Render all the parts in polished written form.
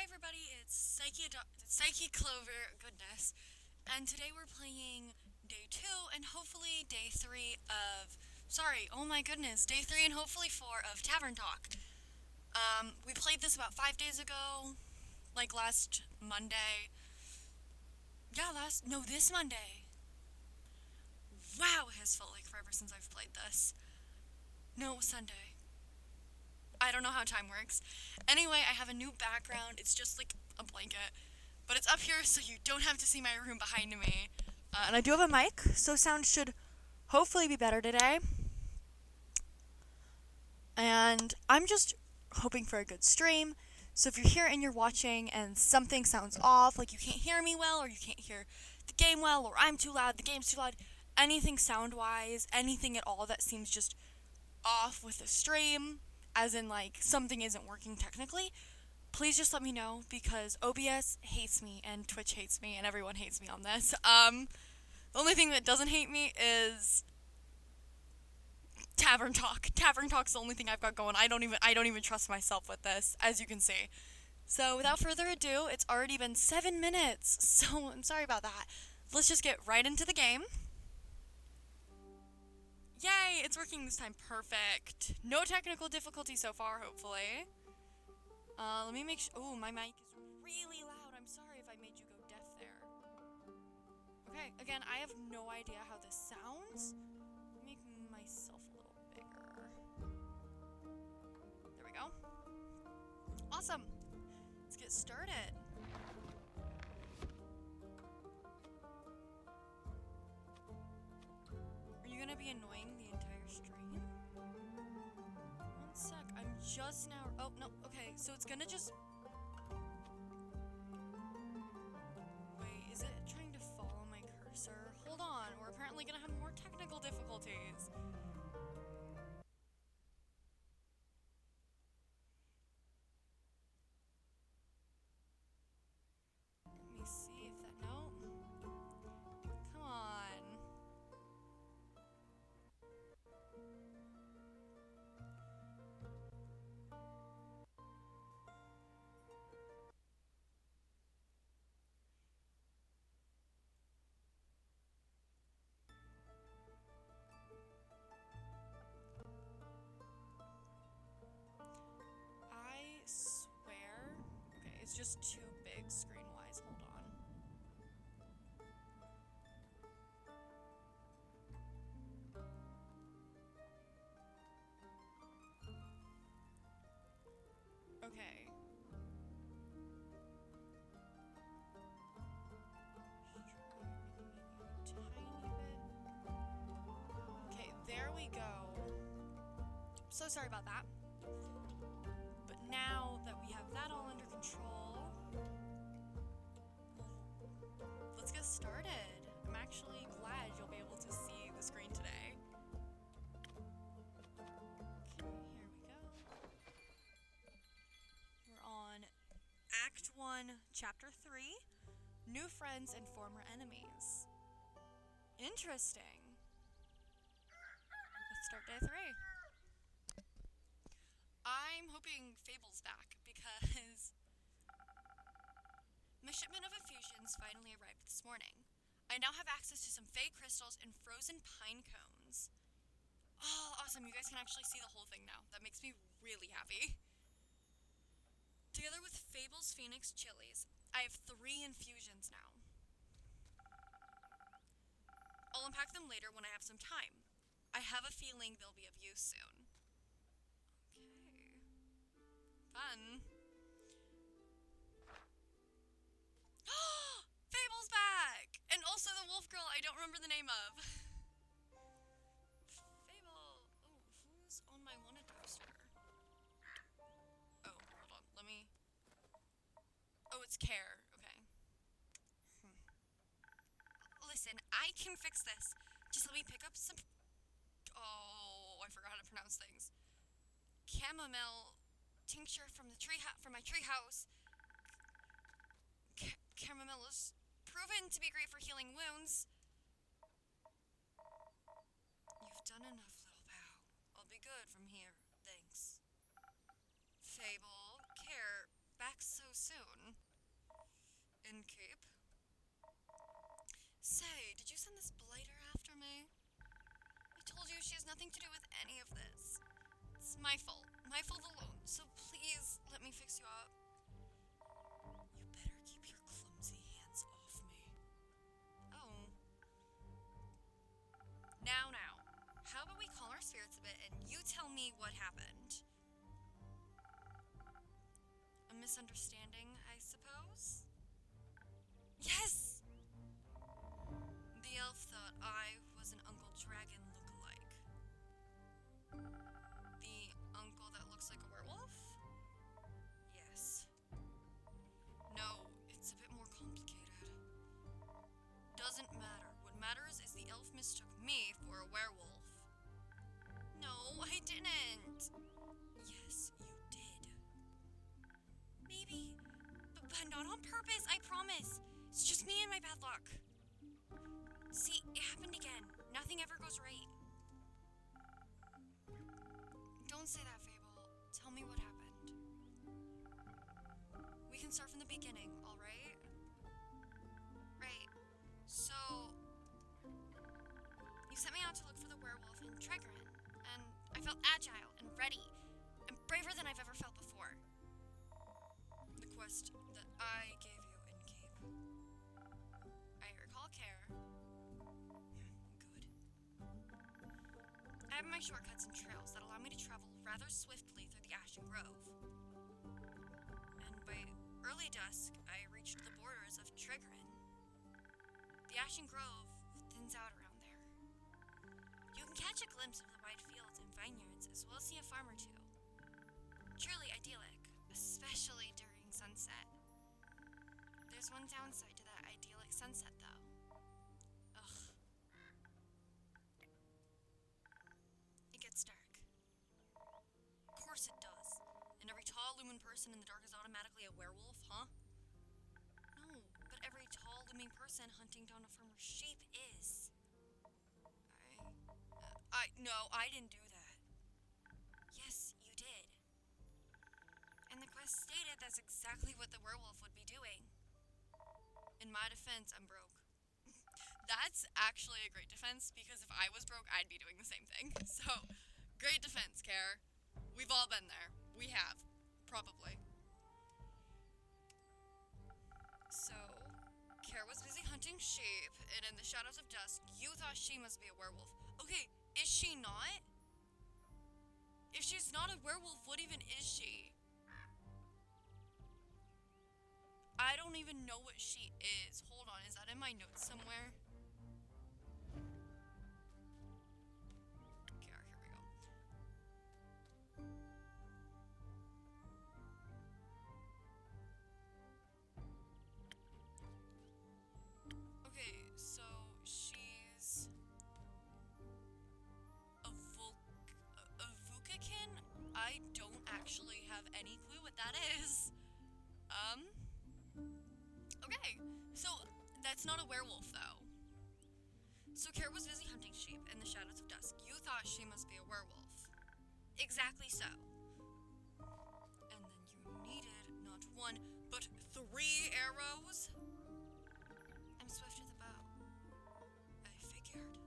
everybody, it's Psyche Clover, goodness. And today we're playing day 2 and hopefully day 3 of oh my goodness, day 3 and hopefully 4 of Tavern Talk. We played this about 5 days ago, like last Monday. Yeah, this Monday. Wow, it has felt like forever since I've played this. No, it was Sunday. I don't know how time works. Anyway, I have a new background. It's just like a blanket. But it's up here so you don't have to see my room behind me. And I do have a mic, so sound should hopefully be better today. And I'm just hoping for a good stream. So if you're here and you're watching and something sounds off, like you can't hear me well, or you can't hear the game well, or I'm too loud, the game's too loud, anything sound-wise, anything at all that seems just off with the stream, as in like something isn't working technically, please just let me know, because OBS hates me and Twitch hates me and everyone hates me on this. The only thing that doesn't hate me is Tavern Talk. Tavern Talk's the only thing I've got going. I don't even trust myself with this, as you can see. So without further ado, it's already been 7 minutes, so I'm sorry about that. Let's just get right into the game. Yay, it's working this time. Perfect. No technical difficulty so far, hopefully. Let me make sure. Oh, my mic is really loud. I'm sorry if I made you go deaf there. Okay, again, I have no idea how this sounds. Make myself a little bigger. There we go. Awesome. Let's get started. Are you gonna be annoying the entire stream? One sec, I'm just now. Oh, no, okay, so it's gonna just. Wait, is it trying to follow my cursor? Hold on, we're apparently gonna have more technical difficulties. Let me see if that. No. Come on. I swear. Okay, it's just too big screen-wise. Hold on. Okay. Okay, there we go. So sorry about that. But now that we have that all under control, let's get started. I'm actually glad you'll be able to see the screen today. Okay, here we go. We're on Act 1, Chapter 3, New Friends and Former Enemies. Interesting. Let's start day 3. I'm hoping Fable's back, because my shipment of infusions finally arrived this morning. I now have access to some fey crystals and frozen pine cones. Oh, awesome. You guys can actually see the whole thing now. That makes me really happy. Together with Fable's Phoenix chilies, I have 3 infusions now. I'll unpack them later when I have some time. I have a feeling they'll be of use soon. Okay. Fun. Fable's back! And also the wolf girl I don't remember the name of. Fable. Oh, who's on my wanted poster? Oh, hold on. Let me. Oh, it's Care. Okay. Listen, I can fix this. Just let me pick up some. Oh, I forgot how to pronounce things. Chamomile tincture from the from my tree house. Chamomile is proven to be great for healing wounds. You've done enough, little pal. I'll be good from here. Thanks. Fable, Care, back so soon. In Cape? Say, did you send this blighter after me? I told you she has nothing to do with any of this. It's my fault. My fault alone. So please, let me fix you up. You better keep your clumsy hands off me. Oh. Now. How about we calm our spirits a bit and you tell me what happened? A misunderstanding, I suppose? Yes! The elf thought I was an Uncle Dragon look-alike. The uncle that looks like a werewolf? Yes. No, it's a bit more complicated. Doesn't matter. What matters is the elf mistook me for a werewolf. No, I didn't. Yes, you did. Maybe, but not on purpose, I promise. It's just me and my bad luck. See, it happened again. Nothing ever goes right. Don't say that, Fable. Tell me what happened. We can start from the beginning, alright? Right. So, you sent me out to look for the werewolf in Tregrin, and I felt agile and ready, and braver than I've ever felt before. The quest that I gave you in Cape. I recall Care. Good. I have my shortcuts and trails that allow me to travel rather swiftly through the Ashen Grove. And by early dusk, I reached the borders of Tregrin. The Ashen Grove thins out around there. You can catch a glimpse of the wide fields and vineyards, as well as see a farm or two. Truly idyllic, especially during sunset. There's one downside to that idyllic sunset, though. Ugh. It gets dark. Of course it does. And every tall, looming person in the dark is automatically a werewolf, huh? No, but every tall, looming person hunting down a farmer's sheep is. No, I didn't do that. Yes, you did. And the quest stated that's exactly what the werewolf would be doing. In my defense, I'm broke. That's actually a great defense, because if I was broke, I'd be doing the same thing. So, great defense, Care. We've all been there. We have. Probably. So, Care was busy hunting sheep, and in the shadows of dusk, you thought she must be a werewolf. Okay, is she not? If she's not a werewolf, what even is she? I don't even know what she is. Hold on, is that in my notes somewhere? Okay, here we go. Okay, so she's a Vukakin? I don't actually have any clue what that is. Okay, so that's not a werewolf, though. So Care was busy hunting sheep in the shadows of dusk. You thought she must be a werewolf. Exactly so. And then you needed not one, but 3 arrows? I'm swift with the bow. I figured.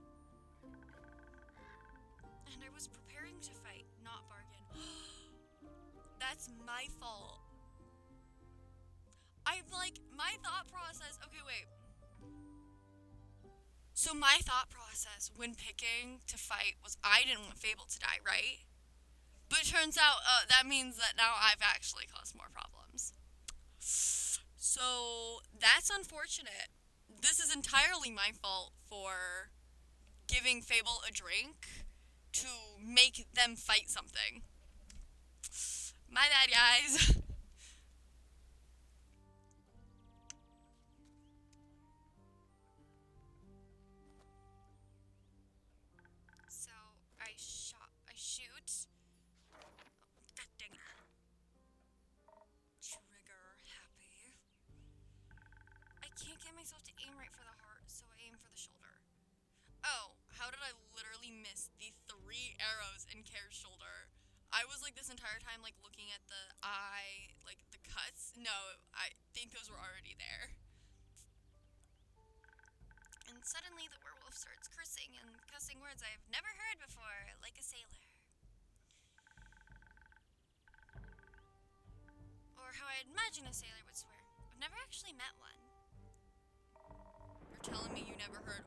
And I was preparing to fight, not bargain. That's my fault. My thought process, okay, wait. So my thought process when picking to fight was I didn't want Fable to die, right? But it turns out that means that now I've actually caused more problems. So that's unfortunate. This is entirely my fault for giving Fable a drink to make them fight something. My bad, guys. So, I shoot. Oh, God dang it. Trigger happy. I can't get myself to aim right for the heart, so I aim for the shoulder. Oh, how did I literally miss the 3 arrows in Care's shoulder? I was like this entire time like looking at the eye, like the cuts. No, I think those were already there. And suddenly the werewolf starts cursing and cussing words I've never heard before, like a sailor. Or how I imagine a sailor would swear. I've never actually met one. You're telling me you never heard?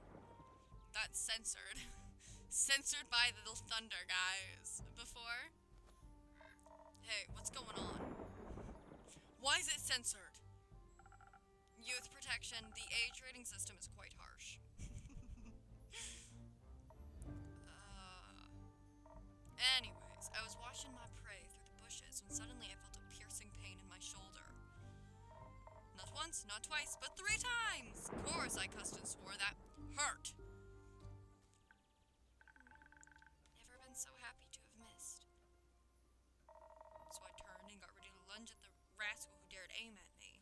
That's censored. Censored by the thunder, guys. Before? Hey, what's going on? Why is it censored? Youth protection, the age rating system is quite harsh. Anyways, I was watching my prey through the bushes when suddenly I felt a piercing pain in my shoulder. Not once, not twice, but 3 times! Of course I cussed and swore that hurt. Never been so happy to have missed. So I turned and got ready to lunge at the rascal who dared aim at me.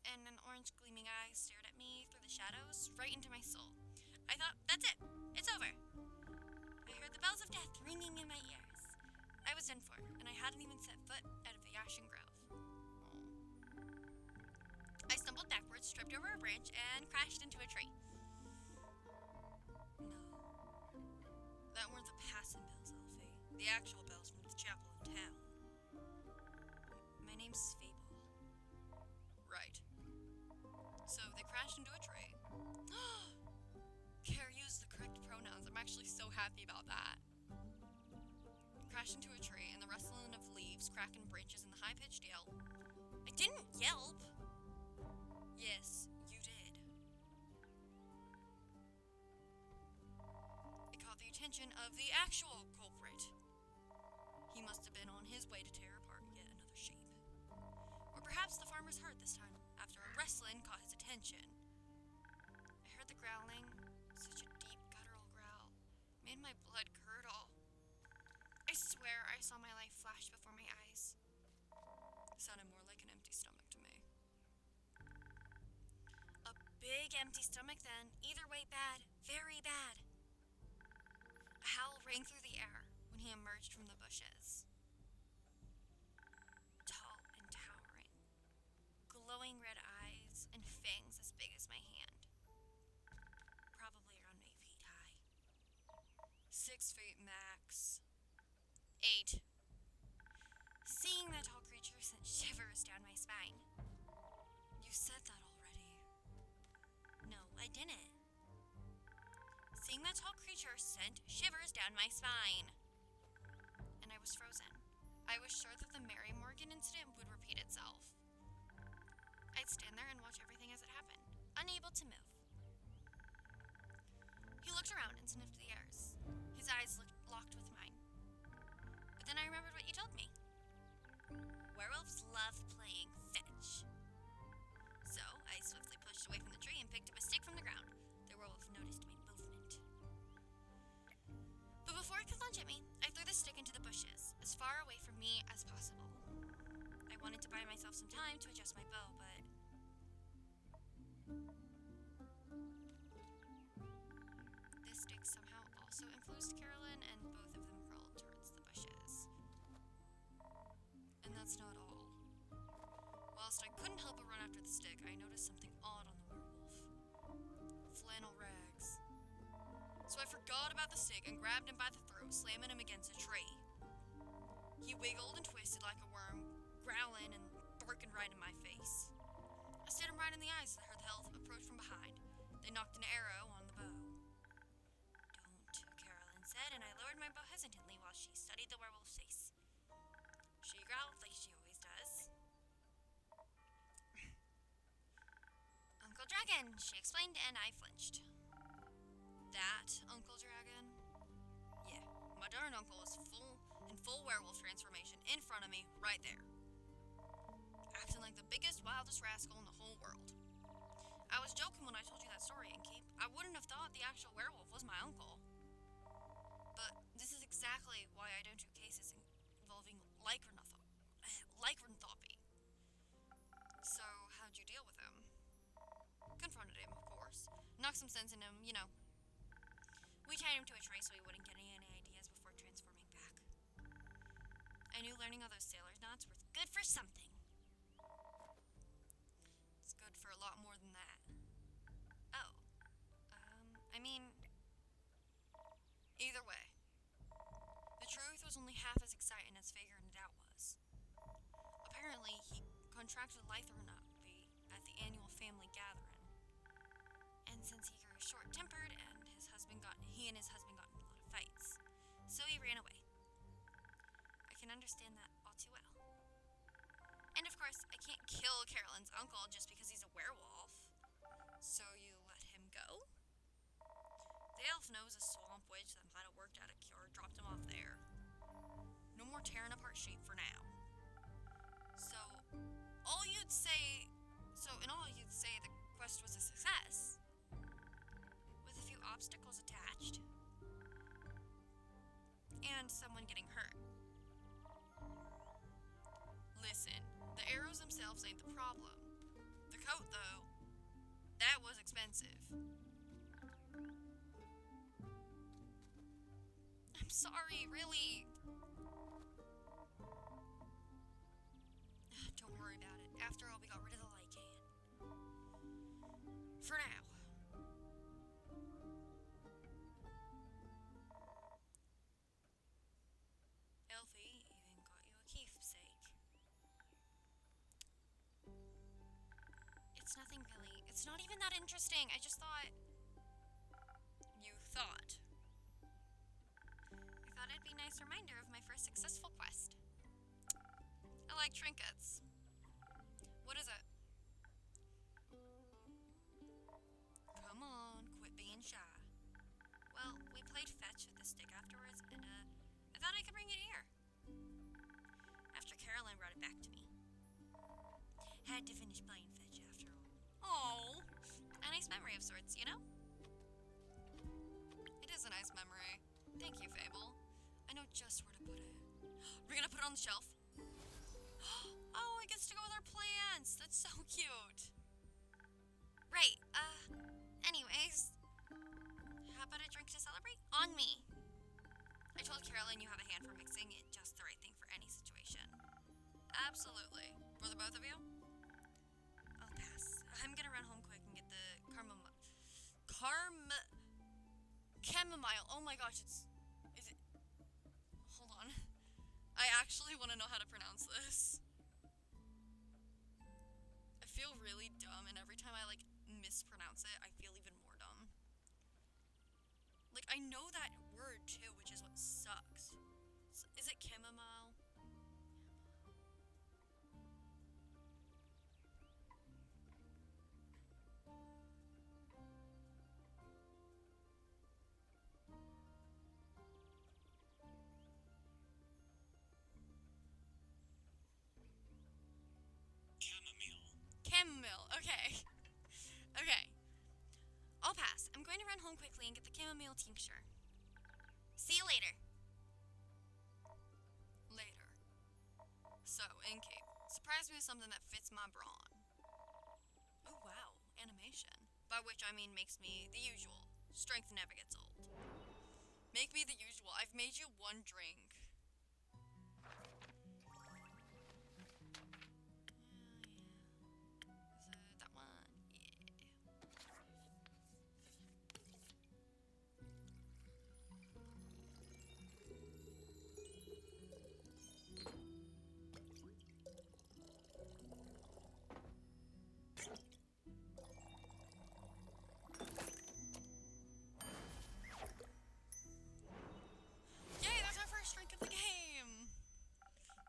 And an orange gleaming eye stared at me through the shadows, right into my soul. I thought, that's it! It's over! I heard the bells of death ringing in my ears. I was done for, and I hadn't even set foot out of the ashen grove. I stumbled backwards, tripped over a branch, and crashed into a tree. No. That weren't the passing bells, Elfie. The actual bells from the chapel in town. My name's Fable. Right. So they crashed into a tree. Care used the correct pronouns. I'm actually so happy about that. Crashed into a tree, and the rustling of leaves, cracking branches, and the high-pitched yell. I didn't yelp! Yes, you did. It caught the attention of the actual culprit. He must have been on his way to tear apart yet another sheep. Or perhaps the farmer's hurt this time, after a rustling caught his attention. I heard the growling, such a deep guttural growl, made my blood curdle. I swear I saw my life flash before my eyes. It sounded more like an empty stomach to me. A big empty stomach then, either way bad, very bad. A howl rang through the air when he emerged from the bushes. Tall and towering, glowing red eyes and fangs as big as my hand. Probably around 8 feet high. 6 feet max. 8. Seeing that tall creature sent shivers down my spine. You said that already. No, I didn't. Seeing that tall creature sent shivers down my spine. And I was frozen. I was sure that the Mary Morgan incident would repeat itself. I'd stand there and watch everything as it happened, unable to move. He looked around and sniffed the airs. His eyes locked with mine. But then I remembered what you told me. Werewolves love playing fetch. So I swiftly pushed away from the tree and picked up a stick from the ground. The werewolf noticed my movement. But before it could lunge at me, I threw the stick into the bushes, as far away from me as possible. I wanted to buy myself some time to adjust my bow, but... this stick somehow also influenced Carolyn, and both of them crawled towards the bushes. And that's not all. Whilst I couldn't help but run after the stick, I noticed something odd on the werewolf. Flannel rags. So I forgot about the stick and grabbed him by the throat, slamming him against a tree. He wiggled and twisted like a worm, growling and barking right in my face. I stared him right in the eyes as I heard the elf approach from behind. They knocked an arrow on the bow. Don't, Carolyn said, and I lowered my bow hesitantly while she studied the werewolf's face. She growled like she always does. Uncle Dragon, she explained, and I flinched. That Uncle Dragon? Yeah, my darn uncle was in full werewolf transformation in front of me, right there. Acting like the biggest, wildest rascal in the whole world. I was joking when I told you that story, Innkeep. I wouldn't have thought the actual werewolf was my uncle. But this is exactly why I don't do cases involving lycanthropy. So, how'd you deal with him? Confronted him, of course. Knocked some sense in him, you know. We tied him to a tree so he wouldn't get any ideas before transforming back. I knew learning all those sailor knots was good for something. It's good for a lot more than that. Oh. I mean... Either way. The truth was only half as exciting as figuring it out was. Apparently, he contracted lycanthropy at the annual family gathering. And since he grew short-tempered and he and his husband got in a lot of fights, so he ran away. I can understand that all too well. And of course, I can't kill Carolyn's uncle just because he's a werewolf. So you let him go? The elf knows a swamp witch that might have worked out a cure, dropped him off there. No more tearing apart sheep for now. So, in all you'd say the quest was a success. With a few obstacles attached. And someone getting hurt. Listen, the arrows themselves ain't the problem. The coat, though, that was expensive. I'm sorry, really. Don't worry about it. After all, we got rid of the lycan. For now. Elfie even got you a keepsake. It's nothing really. It's not even that interesting. I just thought... You thought. I thought it'd be a nice reminder of my first successful quest. I like trinkets. What is it? Come on, quit being shy. Well, we played fetch with the stick afterwards, and I thought I could bring it here. After Carolyn brought it back to me. Had to finish playing fetch after all. Oh, a nice memory of sorts, you know? It is a nice memory. Thank you, Fable. I know just where to put it. We're gonna put it on the shelf. Oh, it gets to go with our plants. That's so cute. Right, anyways. How about a drink to celebrate? On me. I told Carolyn you have a hand for mixing it just the right thing for any situation. Absolutely. For the both of you? I'll pass. I'm gonna run home quick and get the chamomile. Oh my gosh, is it? Hold on. I actually want to know how to pronounce this. I feel really dumb, and every time I, mispronounce it, I feel even more dumb. I know that word, too, which is what sucks. Is it chamomile? Chamomile, okay. Okay. I'll pass. I'm going to run home quickly and get the chamomile tincture. See you later. Later. So, Incape, surprise me with something that fits my brawn. Oh, wow. Animation. By which I mean makes me the usual. Strength never gets old. Make me the usual. I've made you one drink.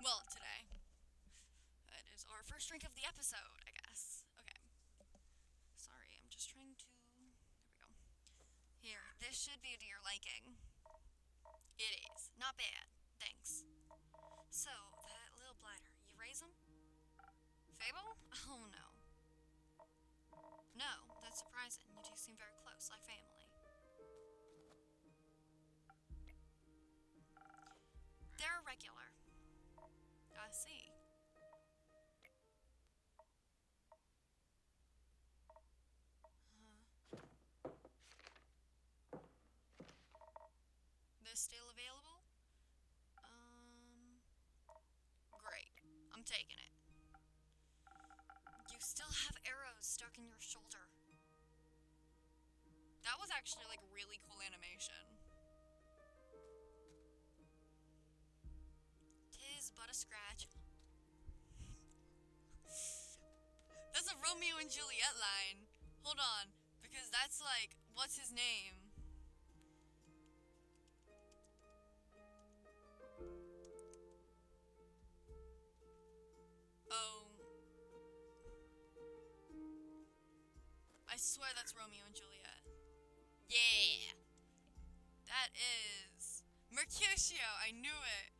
Well, today. It is our first drink of the episode, I guess. Okay. Sorry, I'm just trying to... There we go. Here, this should be to your liking. It is. Not bad. Thanks. So, that little bladder, you raise him? Fable? Oh, no. No, that's surprising. You two seem very close, like family. They're a regular. I see. This still available? taking it. You still have arrows stuck in your shoulder. That was actually, like, really cool animation. Tis but a scratch. That's a Romeo and Juliet line. Hold on, because that's like, what's his name? Oh. I swear that's Romeo and Juliet. Yeah! That is Mercutio, I knew it.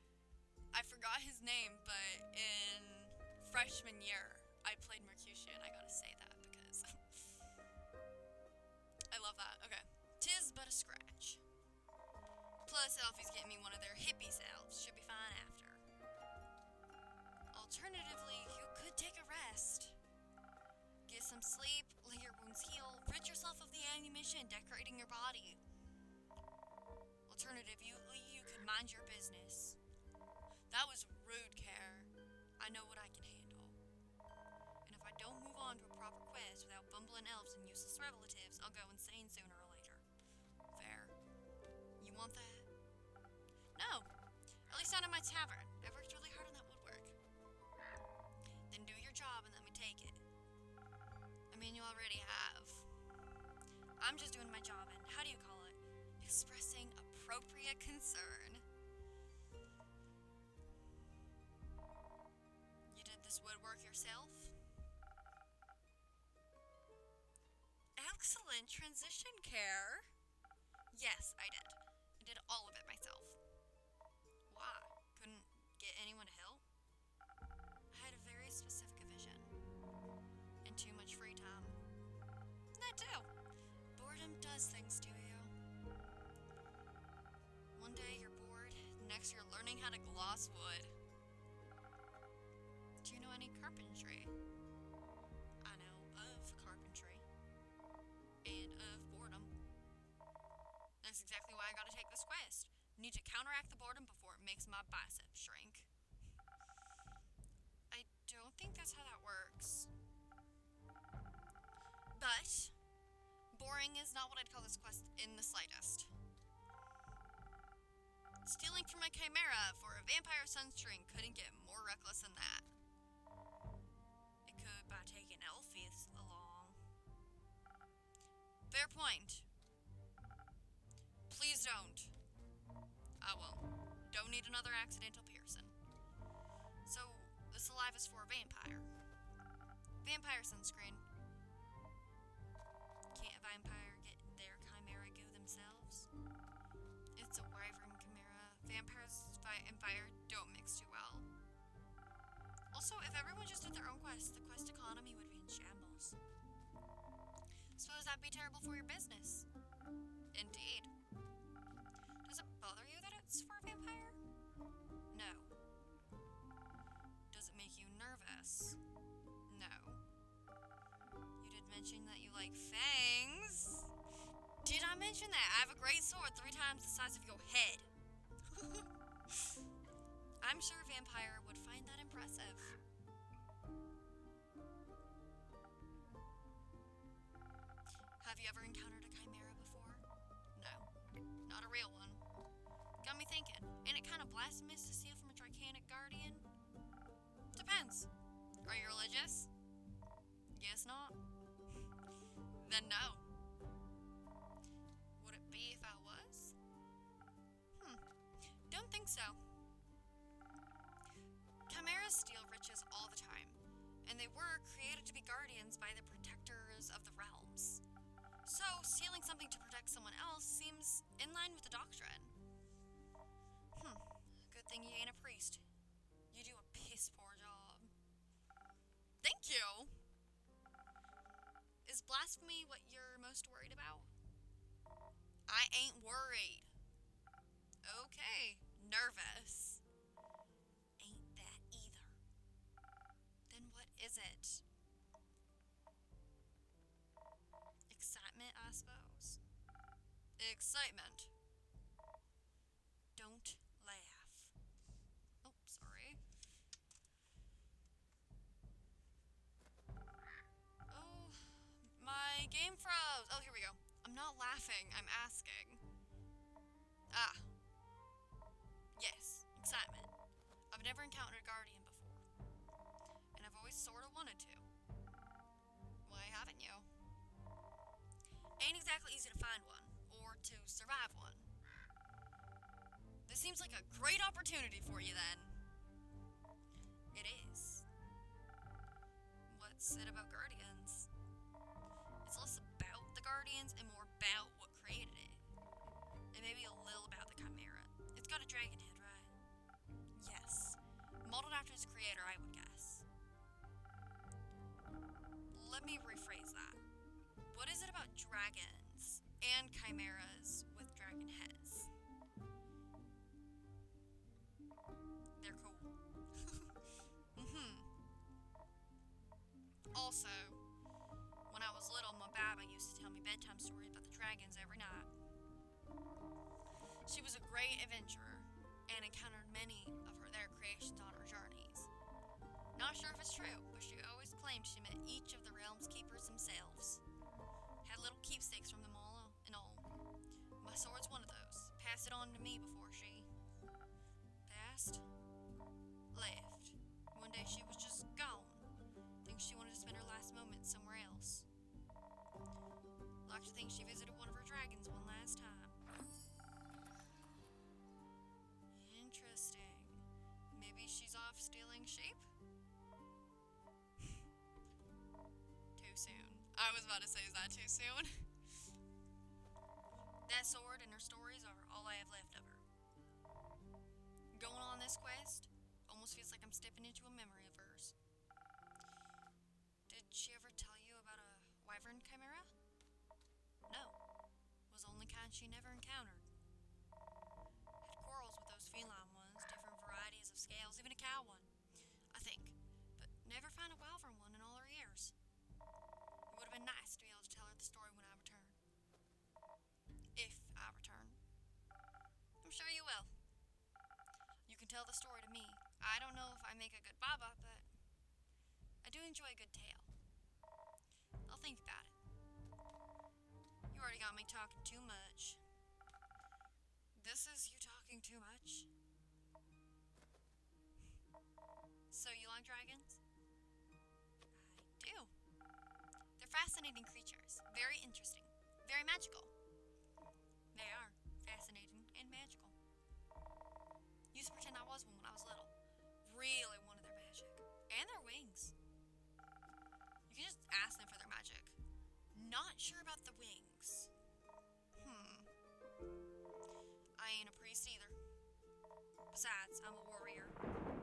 I forgot his name, but in freshman year, I played Mercutio, and I gotta say that because I love that. Okay. Tis but a scratch. Plus, Elfie's getting me one of their hippie selves. Should be fine after. Alternatively, you could take a rest. Get some sleep, let your wounds heal, rid yourself of the ammunition decorating your body. Alternatively, you could mind your business. That was rude, Care. I know what I can handle. And if I don't move on to a proper quest without bumbling elves and useless relatives, I'll go insane sooner or later. Fair. You want that? No. At least not in my tavern. I worked really hard on that woodwork. Then do your job and let me take it. I mean, you already have. I'm just doing my job and, how do you call it? Expressing appropriate concern. You did this woodwork yourself? Excellent transition, Care. Yes, I did. I did all of it myself. Why? Couldn't get anyone to help? I had a very specific vision. And too much free time. That too. Boredom does things to you. One day you're bored, next you're learning how to gloss wood. Do you know any carpentry? I know of carpentry. And of boredom. That's exactly why I gotta take this quest. Need to counteract the boredom before it makes my biceps shrink. I don't think that's how that works. But boring is not what I'd call this quest in the slightest. Stealing from a chimera for a vampire sunstring couldn't get more reckless than that. It could by taking Elfies along. Fair point. Please don't. I won't. Don't need another accidental piercing. So, the saliva is for a vampire. Vampire sunscreen. Can't a vampire get their chimera goo themselves? It's a wyvern chimera. Vampires and fire don't mix too well. Also, if everyone just did their own quests, the quest economy would be in shambles. Suppose that'd be terrible for your business. Indeed. Does it bother you that it's for a vampire? No. Does it make you nervous? No. You did mention that you like fangs. Did I mention that? I have a great sword 3 times the size of your head. I'm sure a vampire would find that impressive. Have you ever encountered a chimera before? No, not a real one. Got me thinking, ain't it kind of blasphemous to steal from a Dracanic guardian? Depends. Are you religious? Guess not. Then no. Would it be if I was? Don't think so. Chimeras steal riches all the time, and they were created to be guardians by the protectors of the realms. So, stealing something to protect someone else seems in line with the doctrine. Good thing you ain't a priest. You do a piss poor job. Thank you! Is blasphemy what you're most worried about? I ain't worried. Okay, nervous. Ain't that either. Then what is it? Excitement, I suppose. Excitement. Don't laugh. Oh, sorry. asking. I'm asking. Ah. Yes. Excitement. I've never encountered a guardian before. And I've always sort of wanted to. Why haven't you? Ain't exactly easy to find one. Or to survive one. This seems like a great opportunity for you then. It is. What's it about guardians? It's less about the guardians and more about what created it. And maybe a little about the chimera. It's got a dragon head, right? Yes. Modeled after its creator, I would guess. Let me rephrase that. What is it about dragons and chimeras with dragon heads? They're cool. Also, when I was little, my Baba used to tell me bedtime stories about the dragons every night. She was a great adventurer and encountered many of their creations on her journeys. Not sure if it's true, but she always claimed she met each of the realm's keepers themselves. Had little keepsakes from them all and all. My sword's one of those. Passed it on to me before she passed. Left. One day she was just gone. Think she wanted to spend her last moments somewhere else. Like to think she visited one of her dragons one last time. Interesting. Maybe she's off stealing sheep? Too soon. I was about to say, is that too soon? That sword and her stories are all I have left of her. Going on this quest almost feels like I'm stepping into a memory of hers. Did she ever tell you about a wyvern chimera? No. Was the only kind she never encountered. Had quarrels with those feline ones, different varieties of scales, even a cow one, I think. But never found a wyvern one in all her years. It would have been nice to be able to tell her the story when I return. If I return. I'm sure you will. You can tell the story to me. I don't know if I make a good Baba, but I do enjoy a good tale. I'll think about it. You already got me talking too much. This is you talking too much? So you like dragons? I do. They're fascinating creatures. Very interesting. Very magical. They are fascinating and magical. Used to pretend I was one when I was little. Really wanted their magic. And their wings. You can just ask them for their magic. Not sure about the wings. I ain't a priest either. Besides, I'm a warrior.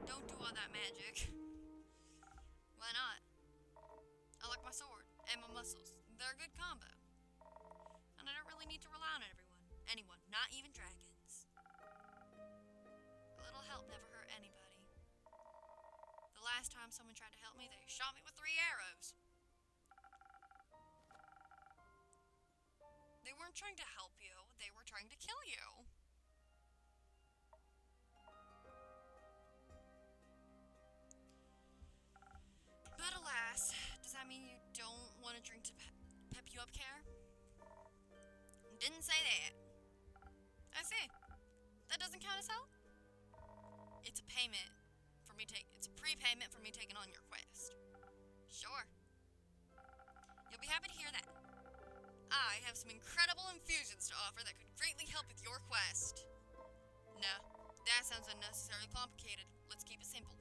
Don't do all that magic. Why not? I like my sword and my muscles. They're a good combo. And I don't really need to rely on anyone, not even dragons. A little help never hurt anybody. The last time someone tried to help me, they shot me with 3 arrows. They weren't trying to help you, they were trying to kill you. But alas, does that mean you don't want a drink to pep you up, Care? Didn't say that. I see. That doesn't count as help? It's a payment for me it's a prepayment for me taking on your quest. Sure. You'll be happy to hear that. I have some incredible infusions to offer that could greatly help with your quest. No, that sounds unnecessarily complicated. Let's keep it simple.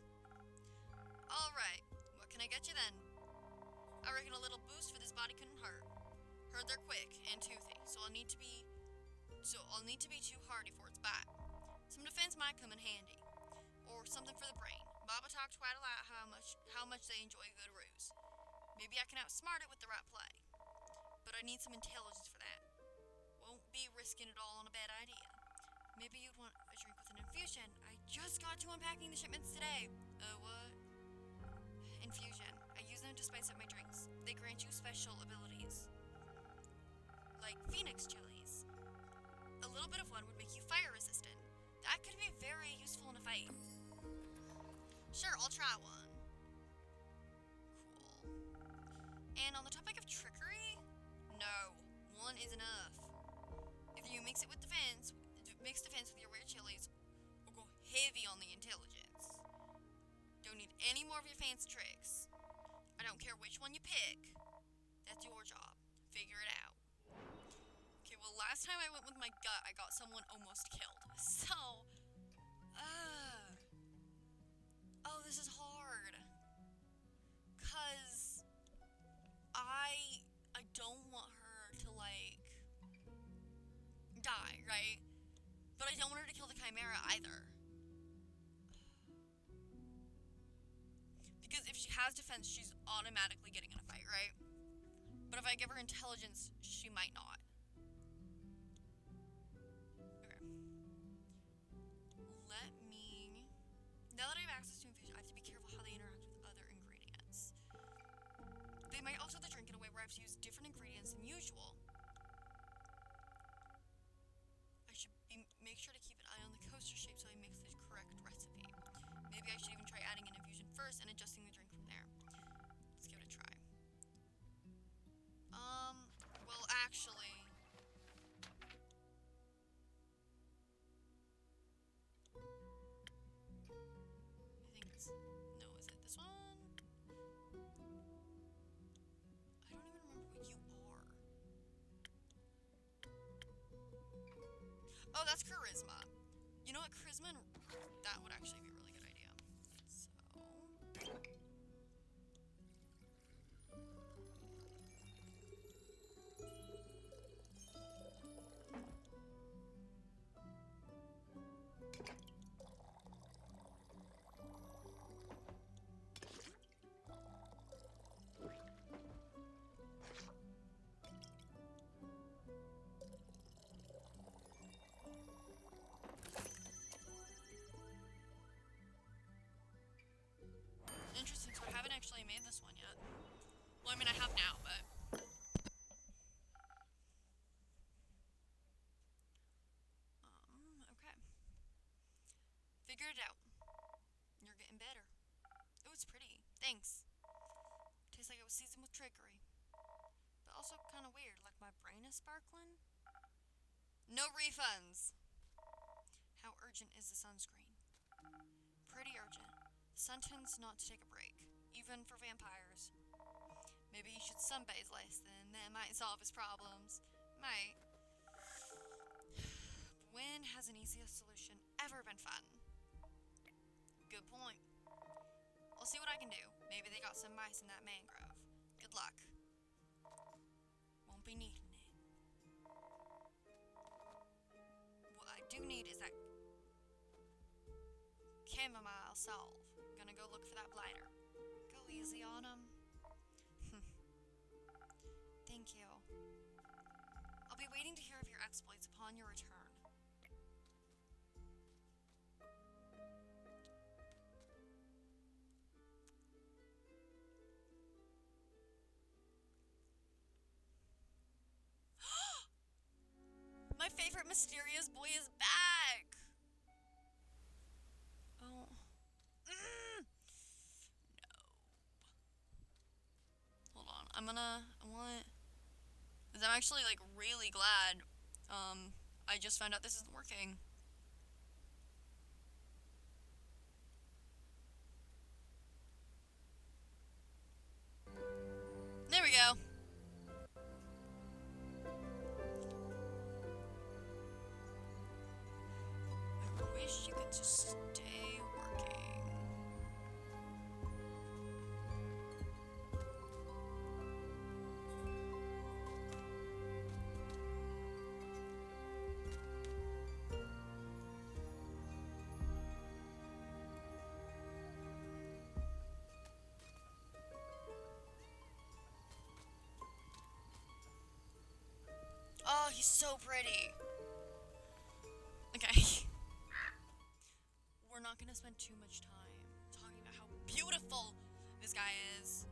Alright, what can I get you then? I reckon a little boost for this body couldn't hurt. Heard they're quick and toothy, so I'll need to be too hardy for its bite. Some defense might come in handy. Or something for the brain. Baba talked quite a lot how much they enjoy a good ruse. Maybe I can outsmart it with the right play. But I need some intelligence for that. Won't be risking it all on a bad idea. Maybe you'd want a drink with an infusion. I just got to unpacking the shipments today. What? Infusion. I use them to spice up my drinks. They grant you special abilities. Like Phoenix chilies. A little bit of one would make you fire resistant. That could be very useful in a fight. Sure, I'll try one. Cool. And on the topic of trickery, no, one is enough. Mix defense with your weird chilies, or go heavy on the intelligence. Don't need any more of your fancy tricks. I don't care which one you pick. That's your job. Figure it out. Okay, well, last time I went with my gut, I got someone almost killed. So, oh, this is hard. 'Cause I don't want her to, like, die, right? But I don't want her to kill the Chimera either. Because if she has defense, she's automatically getting in a fight, right? But if I give her intelligence, she might not. Okay. Let me... Now that I have access to infusion, I have to be careful how they interact with other ingredients. They might also have to drink in a way where I have to use different ingredients than usual. I should make sure to keep an eye on the coaster shape so I mix the correct recipe. Maybe I should even try adding an infusion first and adjusting the drink from there. Let's give it a try. Well, actually... I think it's... No, is it this one? I don't even remember what you are. Oh, that's charisma. You know what, charisma and... That would actually be a really good idea. So... Interesting, so I haven't actually made this one yet. Well, I mean, I have now, but... Okay. Figured it out. You're getting better. Oh, it's pretty. Thanks. Tastes like it was seasoned with trickery. But also kind of weird, like my brain is sparkling. No refunds! How urgent is the sunscreen? Pretty urgent. The sun tends not to take a break, even for vampires. Maybe he should sunbathe less then. That might solve his problems. Might. But when has an easiest solution ever been fun? Good point. I'll see what I can do. Maybe they got some mice in that mangrove. Good luck. Won't be needing it. What I do need is that chamomile salve. Gonna go look for that blighter. Go easy on him. Thank you. I'll be waiting to hear of your exploits upon your return. My favorite mysterious boy is back! Oh. No. Hold on. I'm actually, like, really glad, I just found out this isn't working. There we go. I wish you could just stay working. Oh, he's so pretty. Okay. We're not gonna spend too much time talking about how beautiful this guy is.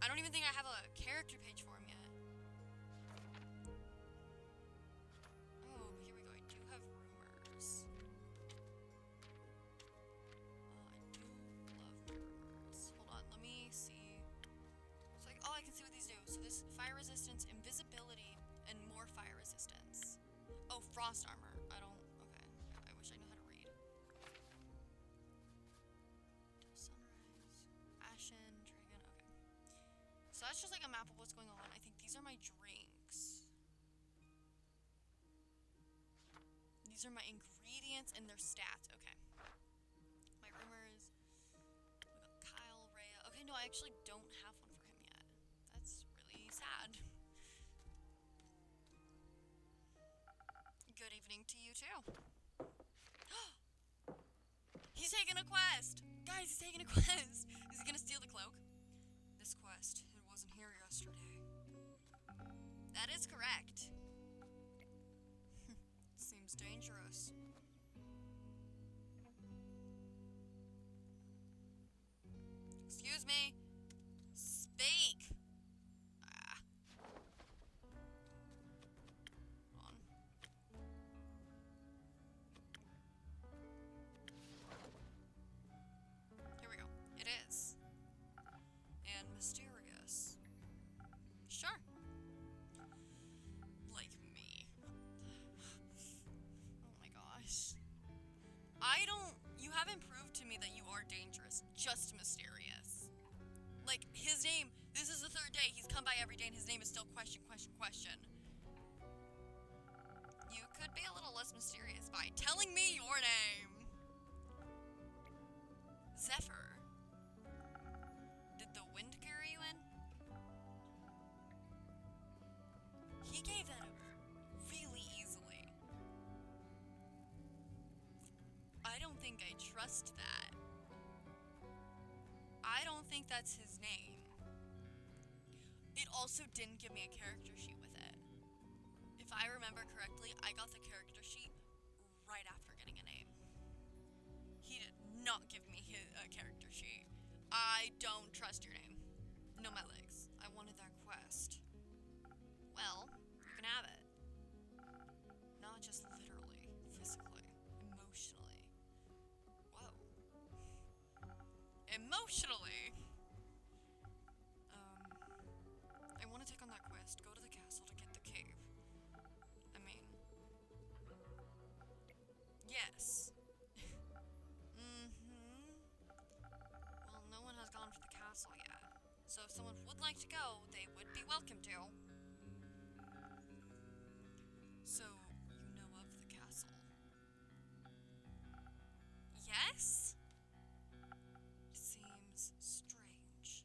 I don't even think I have a character page for him yet. Oh, but here we go. I do have rumors. I do love my rumors. Hold on, let me see. So, like, oh, I can see what these do. So this fire resistance, invisibility, and more fire resistance. Oh, frost armor. I don't. Okay. These are my ingredients and their stats. Okay. My rumors. We got Kyle, Rhea. Okay, no, I actually don't have one for him yet. That's really sad. Good evening to you, too. He's taking a quest! Guys, he's taking a quest! Is he gonna steal the cloak? This quest, it wasn't here yesterday. That is correct. Seems dangerous. Excuse me. Speak! Ah. Hold on. Here we go. It is. And mysterious. Sure. Like me. Oh my gosh. You haven't proved to me that you are dangerous, just mysterious. Like, his name, this is the third day, he's come by every day and his name is still question. You could be a little less mysterious by telling me your name. Zephyr. Did the wind carry you in? He gave that up really easily. I don't think I trust that. I don't think that's his name. It also didn't give me a character sheet with it. If I remember correctly, I got the character sheet right after getting a name. He did not give me a character sheet. I don't trust your name. No, my legs. I wanted that quest. Well, you can have it. Not just literally, physically, emotionally. Whoa. Emotionally! I want to take on that quest. Go to the castle to get the cave. I mean... Yes. Well, no one has gone for the castle yet. So if someone would like to go, they would be welcome to. So, you know of the castle? Yes? It seems strange.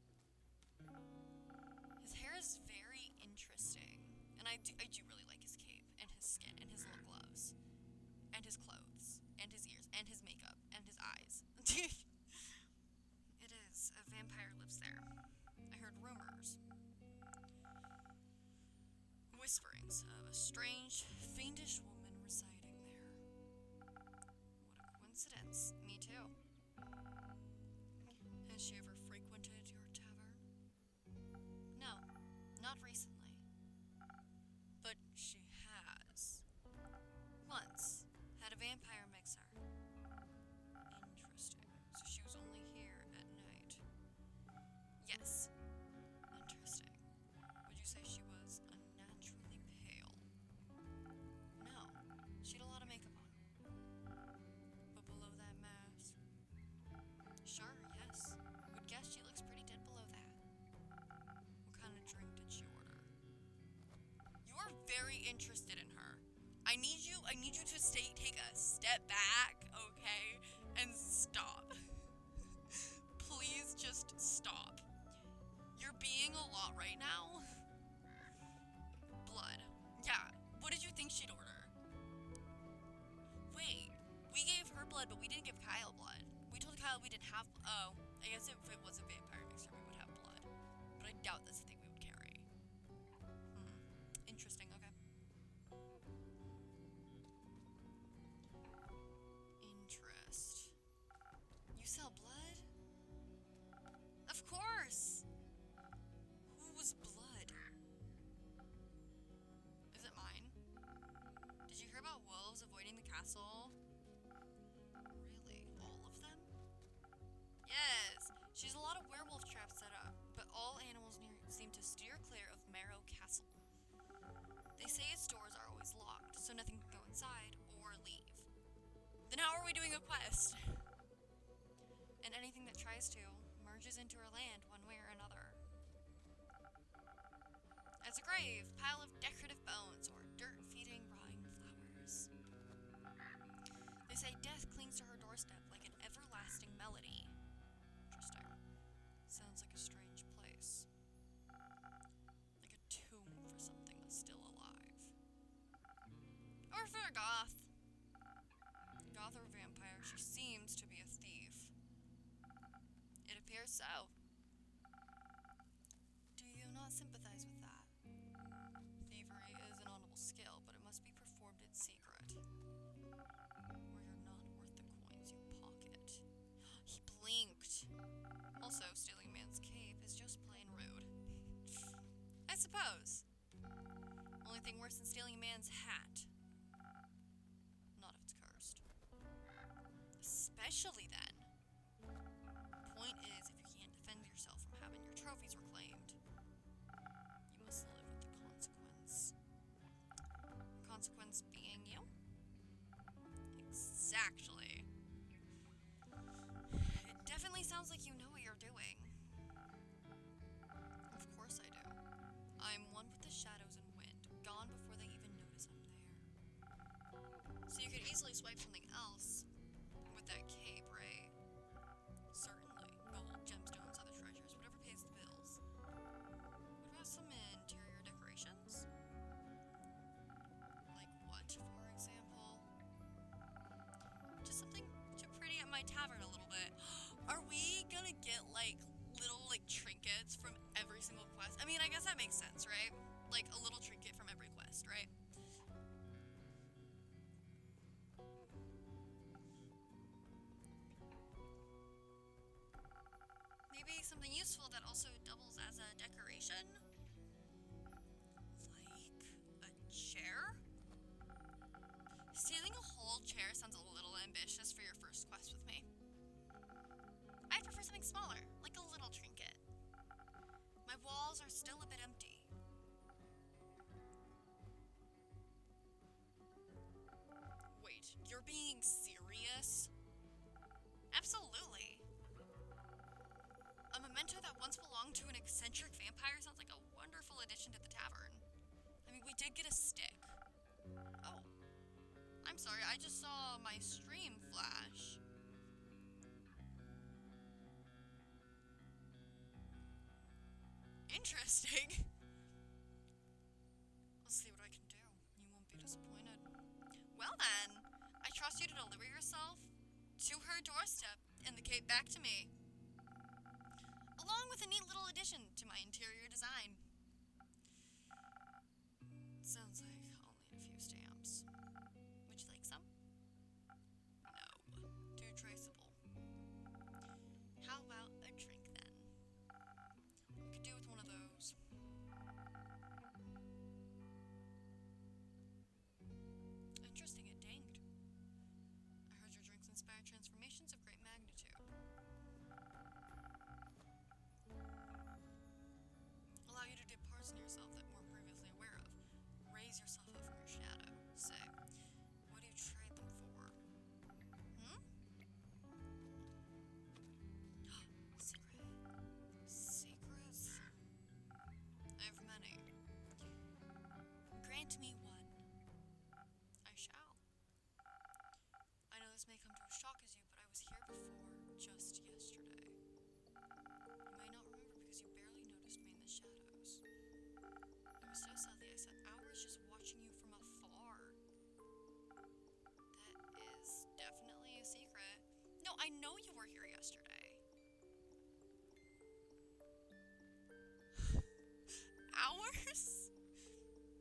His hair is very interesting. And I do really like his cape, and his skin, and his little gloves. And his clothes, and his ears, and his makeup, and his eyes. It is. A vampire lives there. I heard rumors. Whisperings of a strange, fiendish woman residing there. What a coincidence. Me too. Has she ever frequented your tavern? No, not recently. But she has. Once. Had a vampire mix her. Interesting. So she was only here at night. Yes. Interesting. Would you say she was unnaturally pale? No. She had a lot of makeup on. But below that mask? Sure, yes. Would guess she looks pretty dead below that. What kind of drink did she order? You are very interested in her. I need you to take a step back, okay? And stop. Please just stop. You're being a lot right now. Blood. Yeah, what did you think she'd order? Wait, we gave her blood, but we didn't give Kyle blood. We told Kyle we didn't have, oh, I guess if it was a vampire mixer, we would have blood. But I doubt that's the thing we would carry. Interesting, okay. Interest. You sell blood? Of course! Whose blood? Is it mine? Did you hear about wolves avoiding the castle? Really? All of them? Yes! She has a lot of werewolf traps set up, but all animals near seem to steer clear of Marrow Castle. They say its doors are always locked, so nothing can go inside or leave. Then how are we doing a quest? And anything that tries to merges into her land one way or another. As a grave, pile of decorative bones, or dirt feeding rotting flowers. Or for a goth. Goth or vampire, she seems to be a thief. It appears so. Do you not sympathize with that? Thievery is an honorable skill, but it must be performed in secret. Or you're not worth the coins you pocket. He blinked. Also, stealing a man's cape is just plain rude. I suppose. Only thing worse than stealing a man's hat. Not if it's cursed. Especially then. Point is, if you can't defend yourself from having your trophies reclaimed, you must live with the consequence. The consequence being you? Exactly. It definitely sounds like you know what you're doing. Of course I do. I'm one with the shadows and wind, gone before they even notice I'm there. So you could easily swipe something else with that cape, right? Certainly. Gold, gemstones, other treasures, whatever pays the bills. What about some interior decorations? Like what, for example? Just something to pretty up my tavern a little bit. Are we gonna get, like, little, like, trinkets from every single quest? I mean, I guess that makes sense, right? Like, a little trinket from every quest, right? Maybe something useful that also doubles as a decoration? Like a chair? Stealing a whole chair sounds a little ambitious for your first quest with me. I'd prefer something smaller, like a little trinket. My walls are still a bit empty. Wait, you're being serious? Absolutely. A memento that once belonged to an eccentric vampire sounds like a wonderful addition to the tavern. I mean, we did get a stick. Oh. I'm sorry, I just saw my stream flash. Interesting. Let's see what I can do. You won't be disappointed. Well then, I trust you to deliver yourself to her doorstep and the cape back to me. Along with a neat little addition to my interior design. Sounds like I'll need a few stamps. Would you like some? No. Too traceable. How about a drink then? We could do with one of those. Interesting, it dinged. I heard your drinks inspire transformations of great magnitude. Allow you to dip parts in yourself that you weren't previously aware of. Raise yourself up from your shadow. Say, what do you trade them for? Secret. Secrets? I have many. Grant me one. I shall. I know this may come to a shock as you, but I was here before, just yesterday. You may not remember because you barely noticed me in the shadows. I was so stealthy I spent hours just watching you from afar. That is definitely a secret. No, I know you were here yesterday. Hours?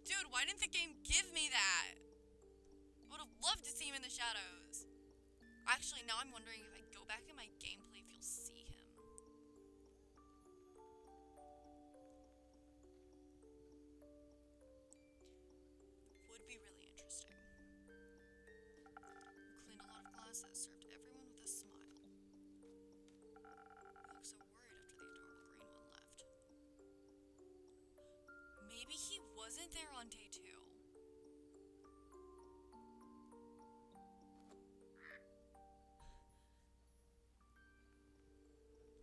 Dude, why didn't the game give me that? I would have loved to see him in the shadows. Actually, now I'm wondering if I go back in my gameplay if you'll see him. Would be really interesting. You cleaned a lot of glasses, served everyone with a smile. You looked so worried after the adorable green one left. Maybe he wasn't there on day 2.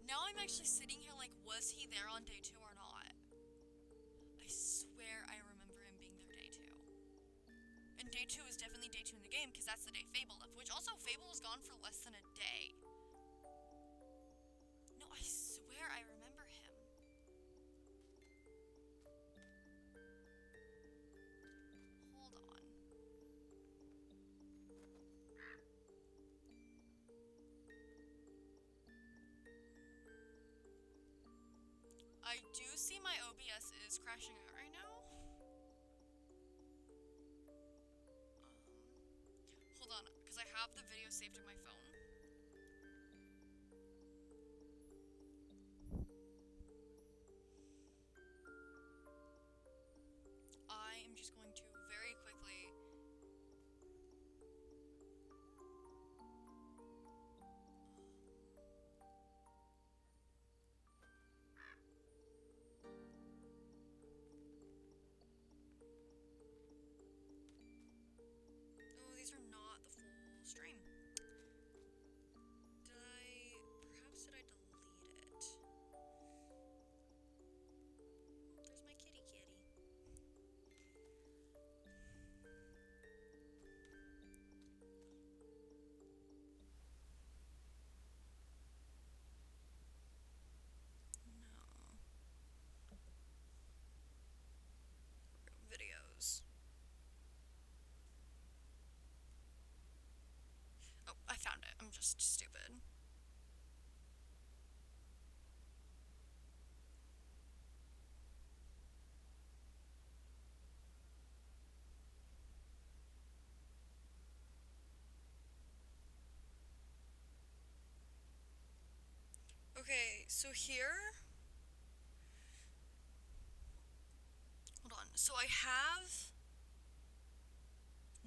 Now I'm actually sitting here like, was he there on day 2 or not? I swear I remember him being there day 2. And day 2 is definitely day 2 in the game, because that's the day Fable left, which also Fable was gone for less than a day. No, I swear I remember him. Hold on. crashing out right now? Hold on, because I have the video saved in my phone. I am just going to very quickly... Oh, these are not the full stream. Perhaps did I delete it? There's my kitty. No. Videos. Oh, I found it. I'm just stupid. Okay, so here... Hold on. So I have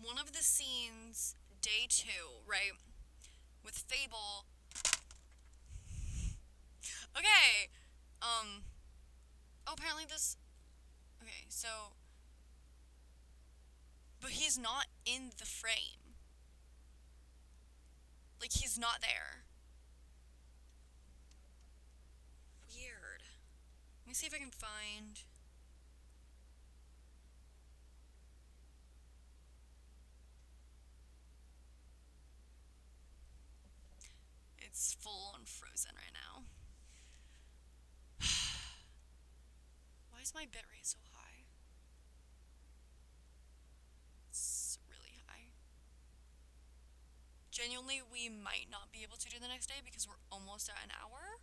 one of the scenes, day 2, right? With Fable. Okay! Oh, apparently this... Okay, so... But he's not in the frame. Like, he's not there. Weird. Let me see if I can find... It's full on frozen right now. Why is my bitrate so high? It's really high. Genuinely, we might not be able to do the next day because we're almost at an hour.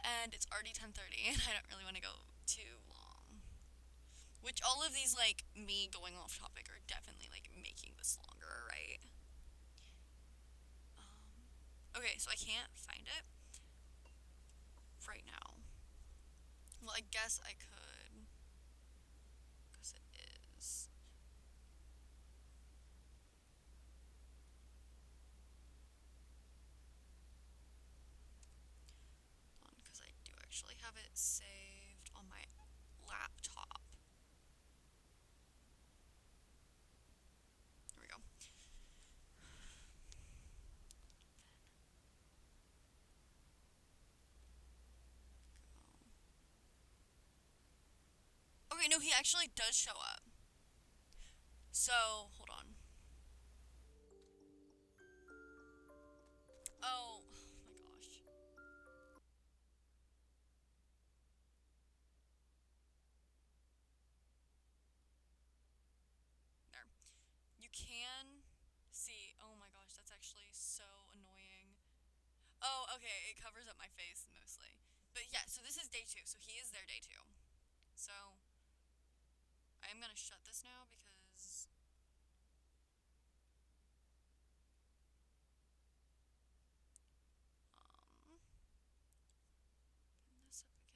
And it's already 10:30 and I don't really want to go too long. Which all of these, like, me going off topic are definitely, like, making this longer, right? Okay, so I can't find it right now. Well, I guess I could, because it is. Hold on, because I do actually have it saved on my laptop. Here we go. Okay, no, he actually does show up. So, hold on. Oh my gosh. There. You can see. Oh my gosh, that's actually so annoying. Oh, okay, it covers up my face mostly. But yeah, so this is day 2, so he is there day 2. So, I am gonna shut this now because... Pin this up again.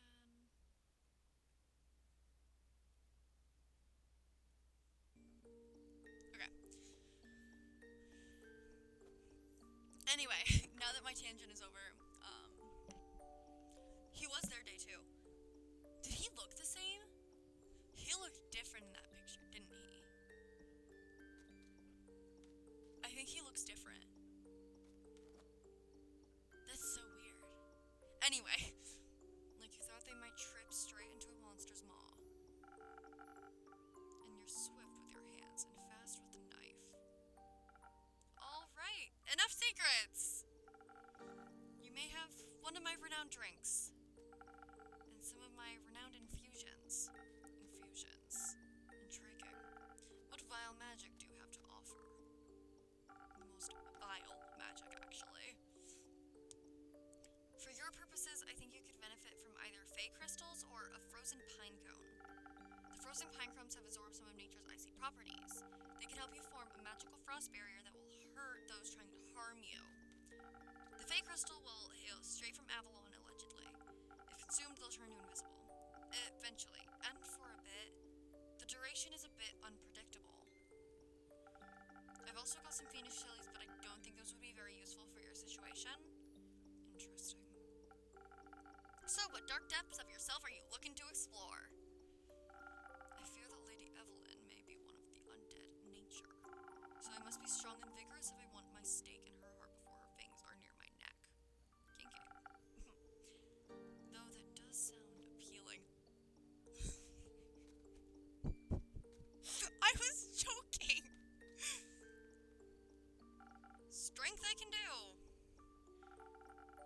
Okay. Anyway, now that my tangent is over, he was there day 2. Did he look the same? He looked different in that picture, didn't he? I think he looks different. That's so weird. Anyway, like you thought they might trip straight into a monster's maw. And you're swift with your hands and fast with the knife. Alright, enough secrets! You may have one of my renowned drinks. And some of my renowned infusions. Intriguing. What vile magic do you have to offer? The most vile magic, actually. For your purposes, I think you could benefit from either fey crystals or a frozen pine cone. frozen pine cones have absorbed some of nature's icy properties. They can help you form a magical frost barrier that will hurt those trying to harm you. The Fey crystal will hail straight from Avalon, allegedly. If consumed, they'll turn you invisible. Eventually, and for a bit. The duration is a bit unpredictable. I've also got some Phoenix chilies, but I don't think those would be very useful for your situation. Interesting. So, what dark depths of yourself are you looking to explore? I fear that Lady Evelyn may be one of the undead in nature. So I must be strong and vigorous if I want my stake in her heart before her fangs are near my neck. Kinky. Though that does sound appealing. I was joking! Strength I can do!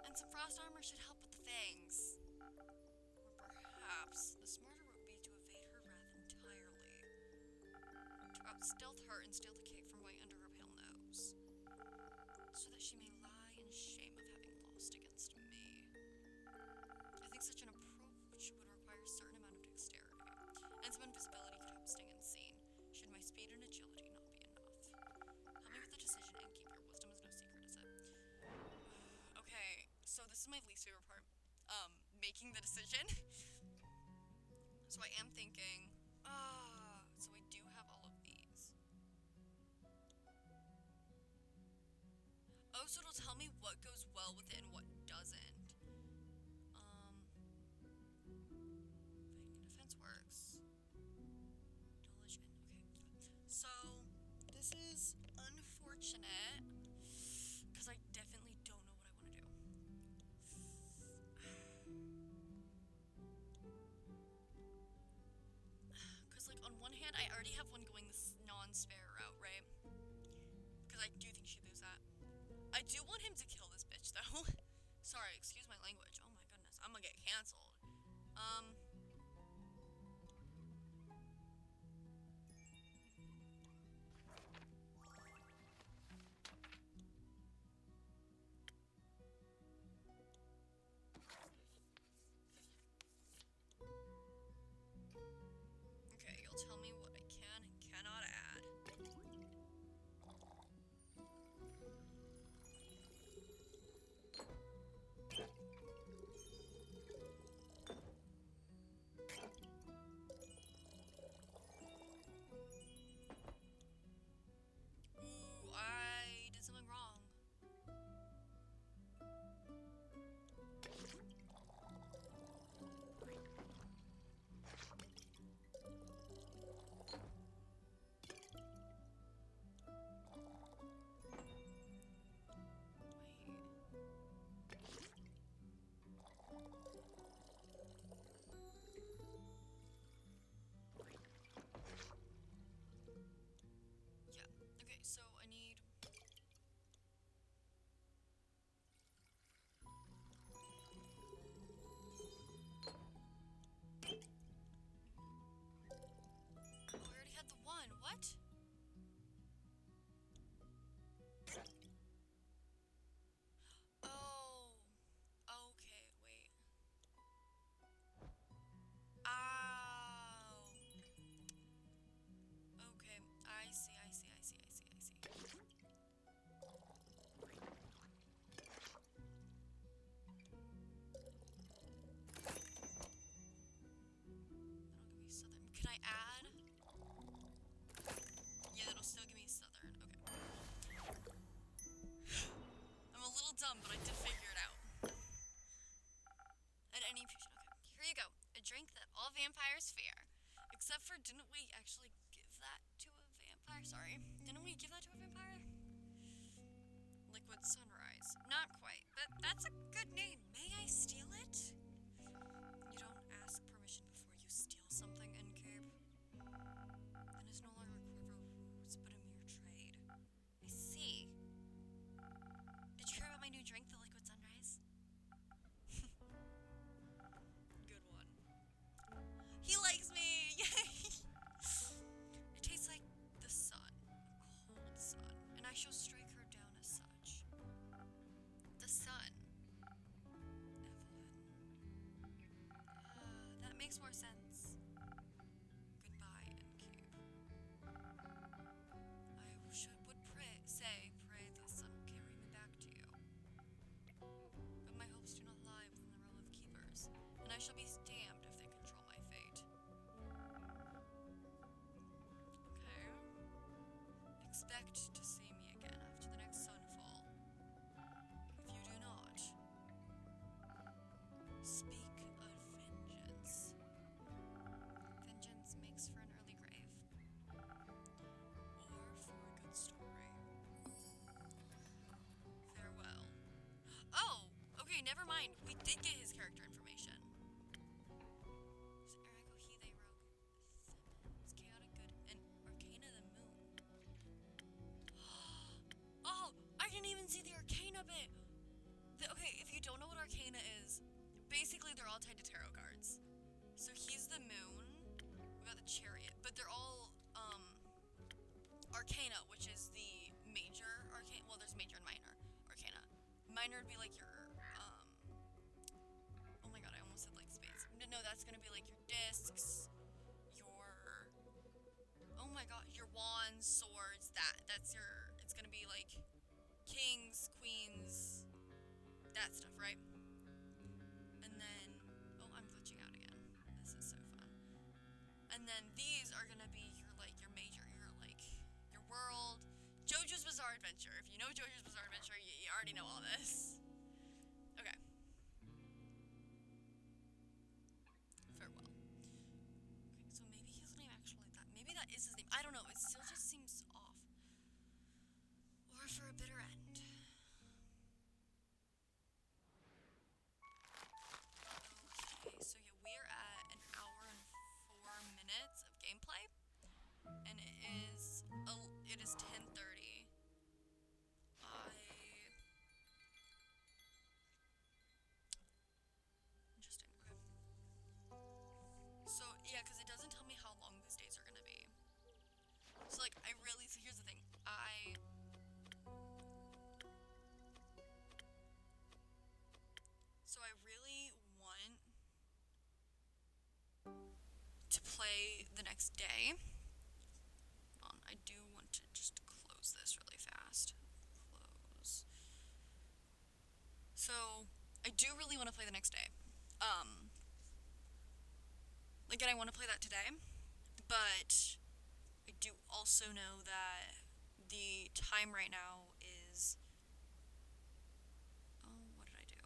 And some frost armor should help with the fangs. Or perhaps the smarter route would be to evade her wrath entirely. To out-stealth her and steal the cake from right under her pale nose. So that she may lie in shame of having lost against me. I think such an approach would require a certain amount of dexterity. And some invisibility could help stay unseen, should my speed and agility not be enough. Help me with the decision and keep your wisdom is no secret, is it? Okay, so this is my least favorite part. Making the decision. So I am thinking, so I do have all of these. Oh, so it'll tell me what goes well with it and what doesn't. Fighting and defense works. Knowledge and, okay. So, this is unfortunate, because I definitely don't know what I want to do. Because, like, on one hand, I already have one going this non-spare route, right? Because I do think she'd lose that. I do want him to kill this bitch, though. Sorry, excuse my language. Oh my goodness, I'm gonna get canceled. Okay, you'll tell me what I can and cannot add. Ooh, I did something wrong. Yeah, okay, so I need... Oh, I already had the one, what? Oh, okay, wait. Ow. Okay, I see. That'll give me southern. Can I add? Yeah, that'll still give me southern. Okay. I'm a little dumb, but I did figure it out. At any fusion. Okay, here you go. A drink that all vampires fear. Except for, didn't we actually give that to a vampire? Sorry. Didn't we give that to a vampire? Liquid Sunrise. Not quite, but that's a good name. May I steal it? You don't ask permission before you steal something in Cape. Then it's no longer clever rules, but a mere trade. I see. Did you hear about my new drink, the Liquid Sunrise? Good one. He likes me! Yay! It tastes like the sun, a cold sun, and I shall strike her down as such. The sun. Evelyn. expect to see me again after the next sunfall. If you do not, speak of vengeance. Vengeance makes for an early grave. Or for a good story. Farewell. Oh! Okay, never mind. We did get his character information. Eriko Hide Rogue Simmons, Chaotic Good, and Arcana the Moon. Oh! I didn't even see the Arcana bit! Okay, if you don't know what Arcana is, basically they're all tied to tarot cards. So he's the moon, we got the chariot, but they're all, Arcana, which is the major arcana. Well, there's major and minor arcana. Minor would be like your, oh my god, I almost said like spades. No, that's gonna be like your discs, your, oh my god, your wands, swords, that's your, it's gonna be like kings, queens, that stuff, right? And then, oh, I'm glitching out again. This is so fun. And then these are gonna be your, like, your major, your, like, your world. JoJo's Bizarre Adventure. If you know JoJo's Bizarre Adventure, you already know all this. Okay. Farewell. Okay, so maybe his name actually like that. Maybe that is his name. I don't know. It still just seems off. Or for a bitter end. Okay, so yeah, we're at an hour and 4 minutes of gameplay, and it is 10:30. Interesting. Okay. So yeah, because it doesn't tell me how long these days are gonna be. So like, so here's the thing. So I really want to play the next day. Hold on, I do want to just close this really fast. Close. So, I do really want to play the next day. Again, I want to play that today, but I do also know that the time right now is, oh, what did I do?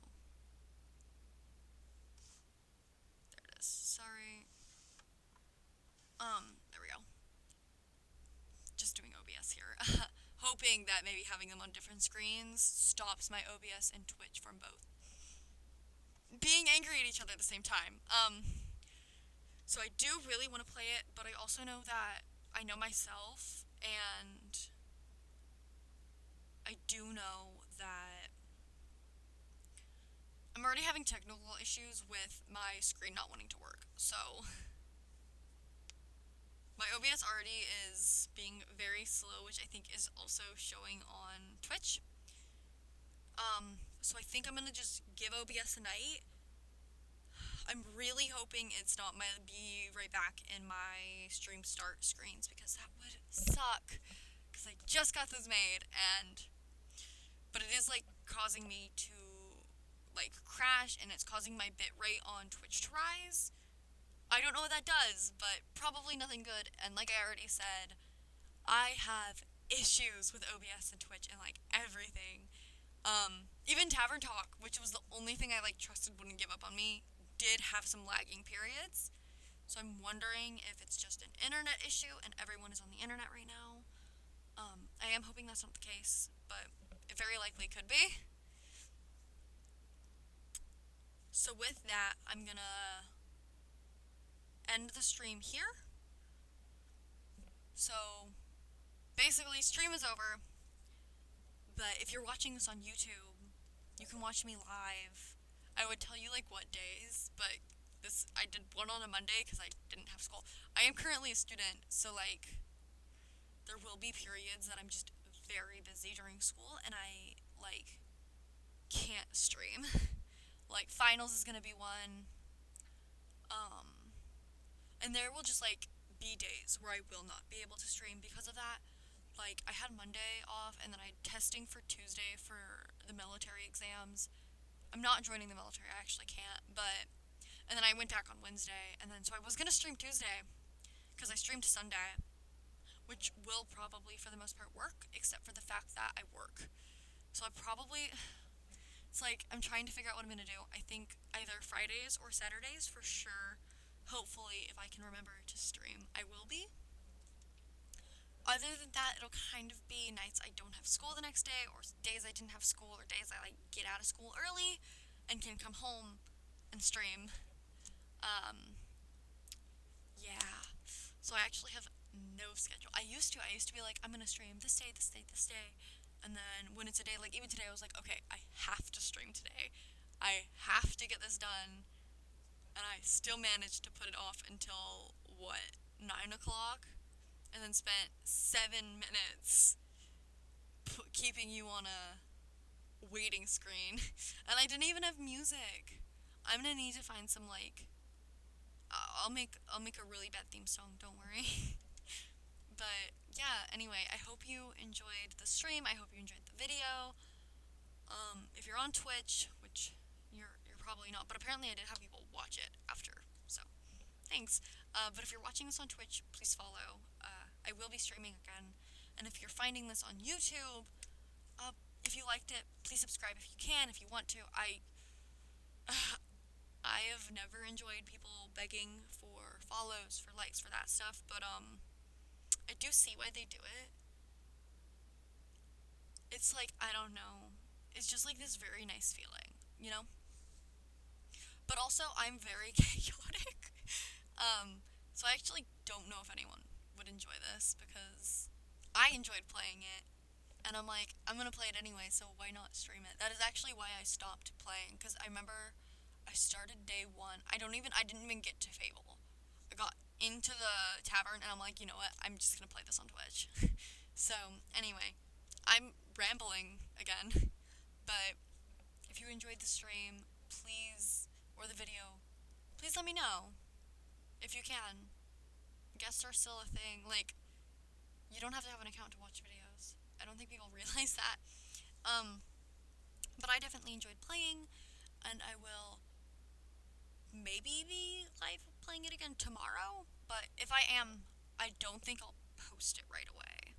There it is. Sorry. There we go. Just doing OBS here. Hoping that maybe having them on different screens stops my OBS and Twitch from both being angry at each other at the same time. So I do really want to play it, but I also know that I know myself, and I do know that I'm already having technical issues with my screen not wanting to work. So my OBS already is being very slow, which I think is also showing on Twitch. So I think I'm gonna just give OBS a night. I'm really hoping it's not my be right back in my stream start screens, because that would suck, because I just got those made, but it is like causing me to like crash, and it's causing my bitrate on Twitch to rise. I don't know what that does, but probably nothing good. And like I already said, I have issues with OBS and Twitch and like everything. Even Tavern Talk, which was the only thing I like trusted wouldn't give up on me, did have some lagging periods. So I'm wondering if it's just an internet issue and everyone is on the internet right now. I am hoping that's not the case, but it very likely could be. So with that, I'm gonna end the stream here. So basically, stream is over, but if you're watching this on YouTube, you can watch me live. I would tell you like what days, but I did one on a Monday because I didn't have school. I am currently a student, so like there will be periods that I'm just very busy during school and I like can't stream. Like finals is gonna be one. And there will just like be days where I will not be able to stream because of that. Like I had Monday off, and then I had testing for Tuesday for the military exams. I'm not joining the military, I actually can't, and then I went back on Wednesday, and then so I was gonna stream Tuesday, because I streamed Sunday, which will probably, for the most part, work, except for the fact that I work. So I probably, it's like, I'm trying to figure out what I'm gonna do. I think either Fridays or Saturdays for sure. Hopefully, if I can remember to stream, I will be. Other than that, it'll kind of be nights I don't have school the next day, or days I didn't have school, or days I like get out of school early and can come home and stream. Um, yeah. So I actually have no schedule. I used to be like, I'm gonna stream this day, this day, this day. And then when it's a day, like even today, I was like, okay, I have to stream today. I have to get this done. And I still managed to put it off until, what, 9 o'clock? And then spent 7 minutes keeping you on a waiting screen. And I didn't even have music. I'm gonna need to find some, like, I'll make a really bad theme song, don't worry. But yeah, anyway, I hope you enjoyed the stream. I hope you enjoyed the video. If you're on Twitch, which you're probably not, but apparently I did have people watch it after, so thanks. But if you're watching this on Twitch, please follow. I will be streaming again. And if you're finding this on YouTube, if you liked it, please subscribe if you can, if you want to. I have never enjoyed people begging for follows, for likes, for that stuff, but I do see why they do it. It's like, I don't know. It's just like this very nice feeling, you know? But also, I'm very chaotic. So I actually don't know if anyone would enjoy this because I enjoyed playing it. And I'm like, I'm gonna play it anyway, so why not stream it? That is actually why I stopped playing, because I remember I started day one. I didn't even get to Fable. I got into the tavern, and I'm like, you know what? I'm just gonna play this on Twitch. So, anyway, I'm rambling again, but if you enjoyed the stream, please, or the video, please let me know if you can. Guests are still a thing. Like, you don't have to have an account to watch videos. I don't think people realize that. Um, but I definitely enjoyed playing, and I will maybe be live playing it again tomorrow. But if I am, I don't think I'll post it right away.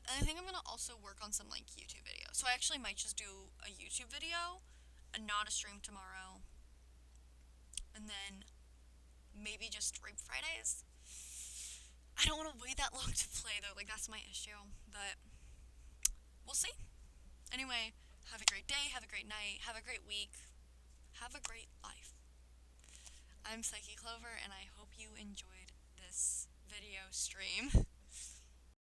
And I think I'm gonna also work on some like YouTube videos. So I actually might just do a YouTube video and not a stream tomorrow. And then maybe just stream Fridays. I don't want to wait that long to play though, like that's my issue. But we'll see. Anyway, have a great day, have a great night, have a great week, have a great life. I'm Psyche Clover, and I hope you enjoyed this video stream.